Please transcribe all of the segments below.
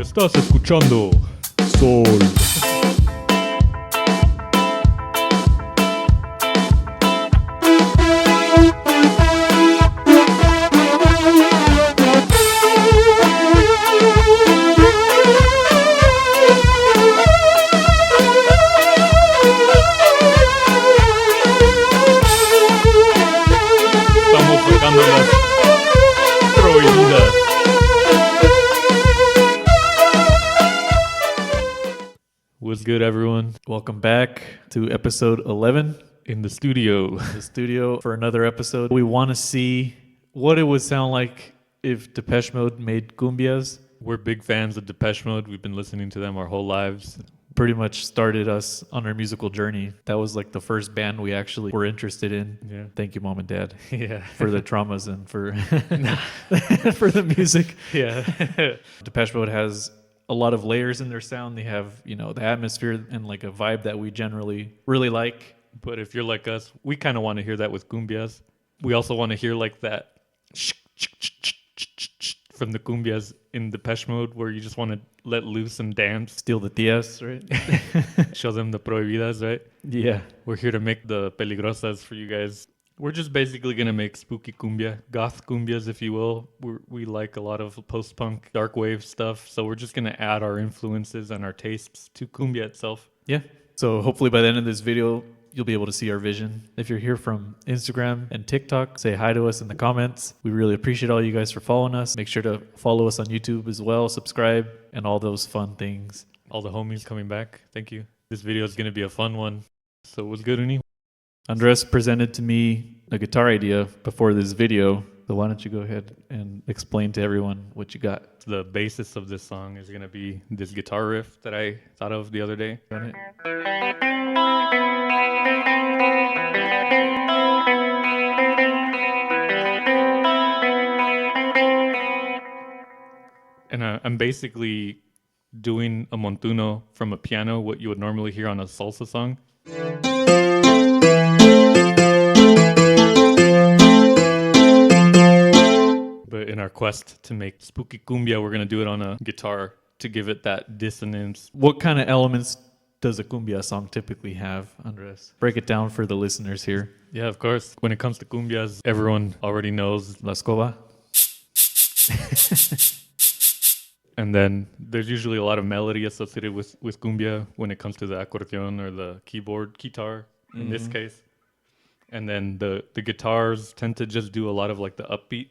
Estás escuchando Sol. Estamos sacando las prohibidas. What's good, everyone? Welcome back to episode 11 In the studio. the studio for another episode. We want to see what it would sound like if Depeche Mode made cumbias. We're big fans of Depeche Mode. We've been listening to them our whole lives. Pretty much started us on our musical journey. That was like the first band we actually were interested in. Yeah. Thank you, Mom and Dad, Yeah. for the traumas and for for the music. Yeah. Depeche Mode has a lot of layers in their sound. They have, you know, the atmosphere and like a vibe that we generally really like. But if you're like us, we kind of want to hear that with cumbias. We also want to hear like that from the cumbias in Depeche Mode, where you just want to let loose and dance. Steal the tias, right? Show them the prohibidas, right? Yeah. We're here to make the peligrosas for you guys. We're just basically going to make spooky cumbia, goth cumbias, if you will. We like a lot of post-punk, dark wave stuff. So we're just going to add our influences and our tastes to cumbia itself. Yeah. So hopefully by the end of this video, you'll be able to see our vision. If you're here from Instagram and TikTok, say hi to us in the comments. We really appreciate all you guys for following us. Make sure to follow us on YouTube as well, subscribe, and all those fun things. All the homies coming back. Thank you. This video is going to be a fun one. So what's good, Uni? Andres presented to me a guitar idea before this video. So why don't you go ahead and explain to everyone what you got? The basis of this song is going to be this guitar riff that I thought of the other day. Got it? And I'm basically doing a montuno from a piano, what you would normally hear on a salsa song. But in our quest to make spooky cumbia, we're going to do it on a guitar to give it that dissonance. What kind of elements does a cumbia song typically have, Andres? Break it down for the listeners here. Yeah, of course. When it comes to cumbias, everyone already knows. La escoba. And then there's usually a lot of melody associated with cumbia when it comes to the accordion or the keyboard, keytar in this case. And then the guitars tend to just do a lot of like the upbeat.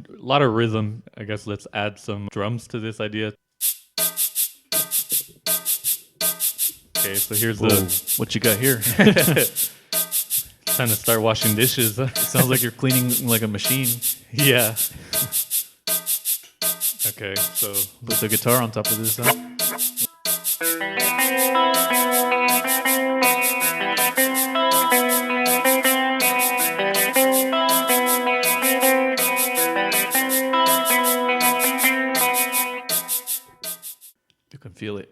A lot of rhythm. I guess let's add some drums to this idea. Okay, so here's What you got here? time to start washing dishes. It sounds like you're cleaning like a machine. Yeah. Okay, so Put the guitar on top of this, huh? You can feel it.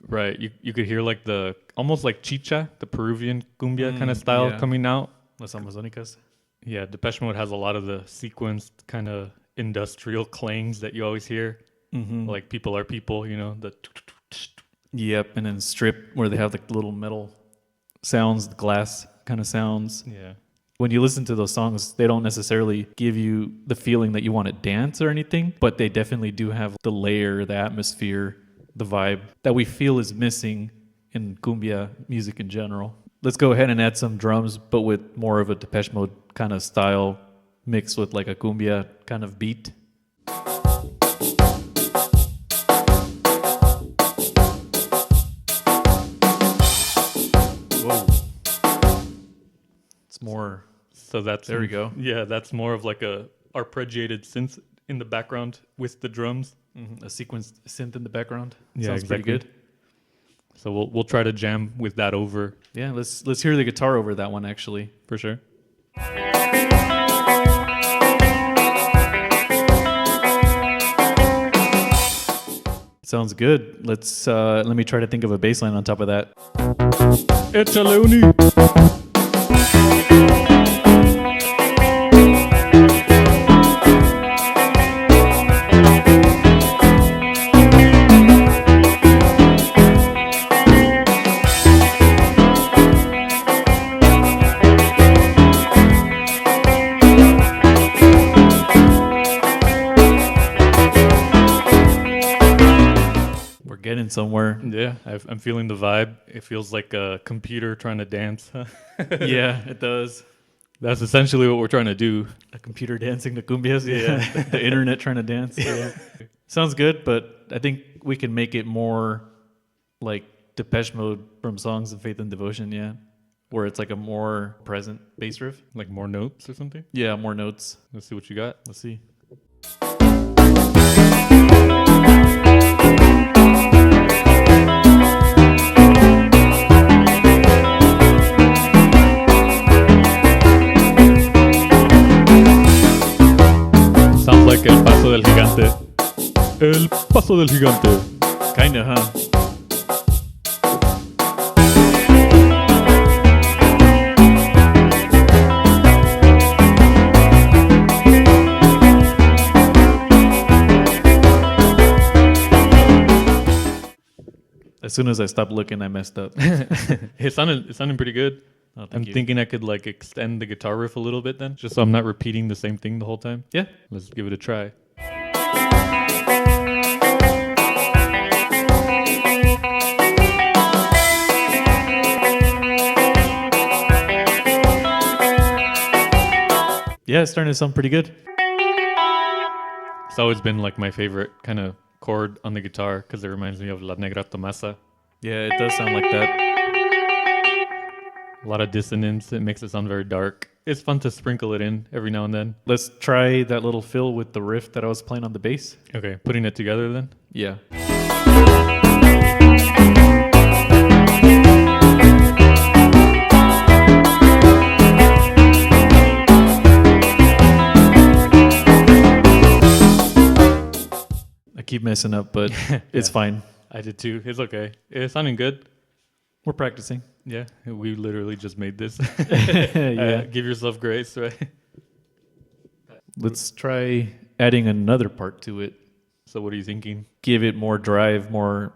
right, you could hear like the almost like chicha, the Peruvian cumbia kind of style yeah. coming out. Las Amazonicas. Yeah, Depeche Mode has a lot of the sequenced kind of industrial clangs that you always hear. Like People Are People, you know, the Yep, and then Strip, where they have like the little metal sounds, the glass kind of sounds. yeah. When you listen to those songs, they don't necessarily give you the feeling that you want to dance or anything, but they definitely do have the layer, the atmosphere, the vibe that we feel is missing in cumbia music in general. Let's go ahead and add some drums, but with more of a Depeche Mode kind of style mixed with like a cumbia kind of beat. Whoa. It's more... So that's There we go. Yeah, that's more of like a arpeggiated synth in the background with the drums. a sequenced synth in the background. Yeah, Sounds exactly. pretty good. So we'll try to jam with that over Yeah, let's hear the guitar over that one actually. for sure. Sounds good. Let me try to think of a bass line on top of that. Échale, Uni. getting somewhere. Yeah, I'm feeling the vibe. It feels like a computer trying to dance. Yeah, it does. That's essentially what we're trying to do. A computer dancing to cumbias. Yeah. The internet trying to dance. Yeah. Sounds good, but I think we can make it more like Depeche Mode from Songs of Faith and Devotion, yeah. Where it's like a more present bass riff. Like more notes or something? Yeah, more notes. Let's see what you got. Let's see. Sounds like El Paso del Gigante. El Paso del Gigante. Kinda, huh? As soon as I stopped looking, I messed up. It's sounding pretty good. Oh, thank I'm you. thinking I could like extend the guitar riff a little bit then, just so I'm not repeating the same thing the whole time. Yeah. Let's give it a try. Yeah, it's starting to sound pretty good. It's always been like my favorite kind of chord on the guitar because it reminds me of La Negra Tomasa. Yeah, it does sound like that. A lot of dissonance. It makes it sound very dark. It's fun to sprinkle it in every now and then. Let's try that little fill with the riff that I was playing on the bass. Okay, putting it together then. Yeah. I keep messing up, but it's fine. I did too. It's okay. It's sounding good. We're practicing. Yeah, we literally just made this. Yeah. Give yourself grace, right? Let's try adding another part to it. So what are you thinking? Give it more drive, more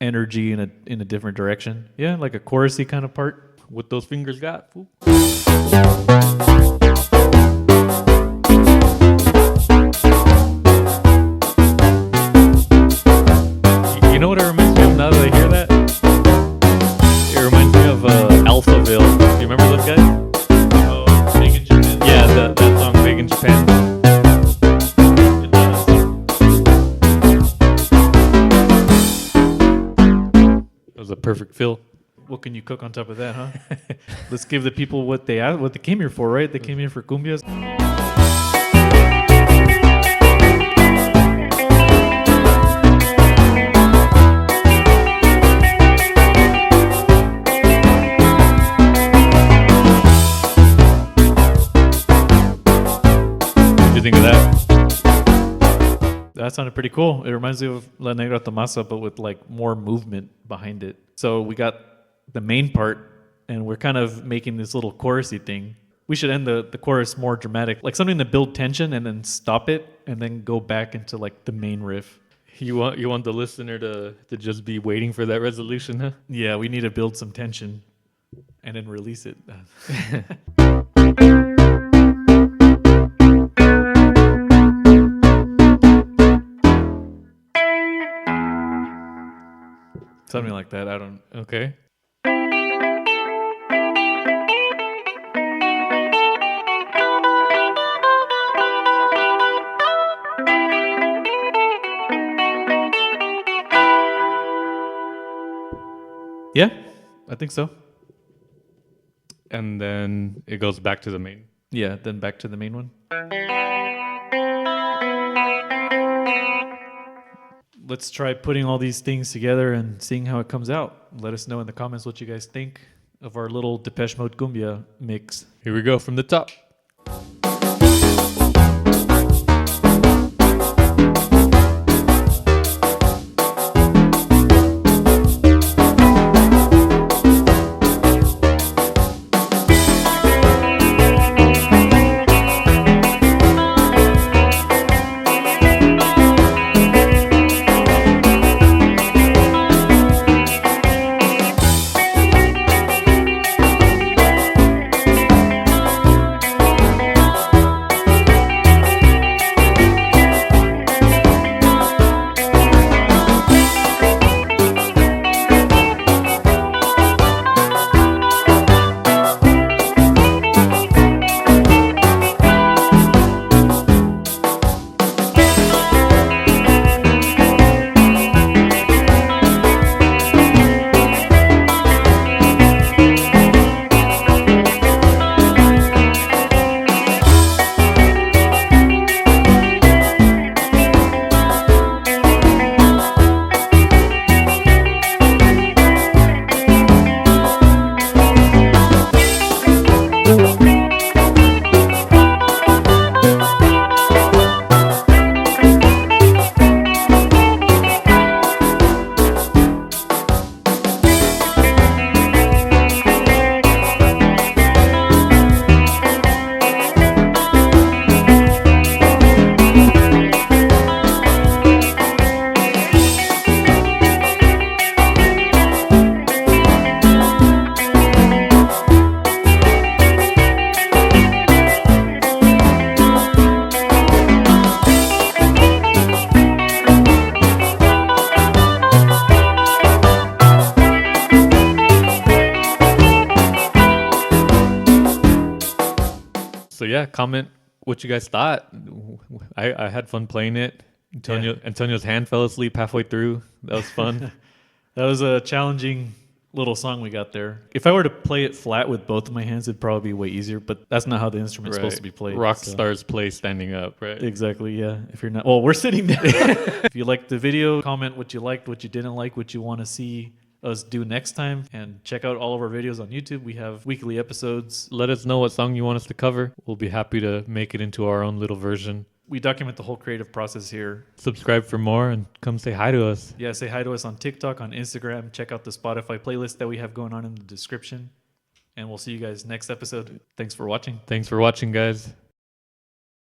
energy in a different direction. Yeah, like a chorusy kind of part. What those fingers got, fool? You know what it reminds me of now that I hear that? It reminds me of Alphaville. Do you remember those guys? Oh, Big in Japan. Yeah, that song Big in Japan. That was a perfect fill. What can you cook on top of that, huh? Let's give the people what they came here for, right? They came here for cumbias. What do you think of that? That sounded pretty cool. It reminds me of La Negra Tomasa, but with like more movement behind it. So we got the main part, and we're kind of making this little chorusy thing. We should end the chorus more dramatic, like something to build tension and then stop it, and then go back into like the main riff. You want the listener to just be waiting for that resolution, huh? Yeah, we need to build some tension and then release it. Something like that. I don't. Okay. Yeah, I think so. And then it goes back to the main. Yeah, then back to the main one. Let's try putting all these things together and seeing how it comes out. Let us know in the comments what you guys think of our little Depeche Mode Cumbia mix. Here we go from the top. yeah, comment what you guys thought. I had fun playing it. Antonio's hand fell asleep halfway through. That was fun. That was a challenging little song we got there. If I were to play it flat with both of my hands, it'd probably be way easier, but that's not how the instrument's supposed to be played. Rock stars play standing up, right? Exactly, yeah. If you're not, well, we're sitting down. If you liked the video, comment what you liked, what you didn't like, what you want to see us do next time, and check out all of our videos on YouTube. We have weekly episodes. Let us know what song you want us to cover. We'll be happy to make it into our own little version. We document the whole creative process here. Subscribe for more and come say hi to us. Yeah, say hi to us on TikTok, on Instagram. Check out the Spotify playlist that we have going on in the description. And we'll see you guys next episode. Thanks for watching. Thanks for watching, guys.